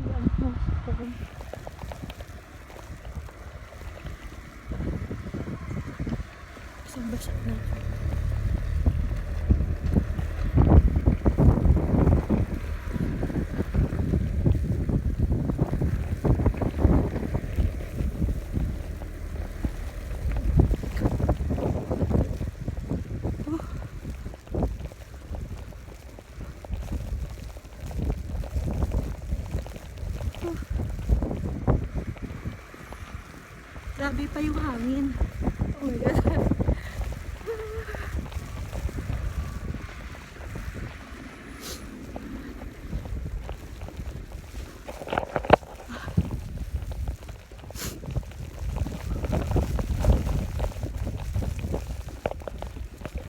Yan, snowstorm. Basang-basa na. Grabe pa yung hangin. Oh my God.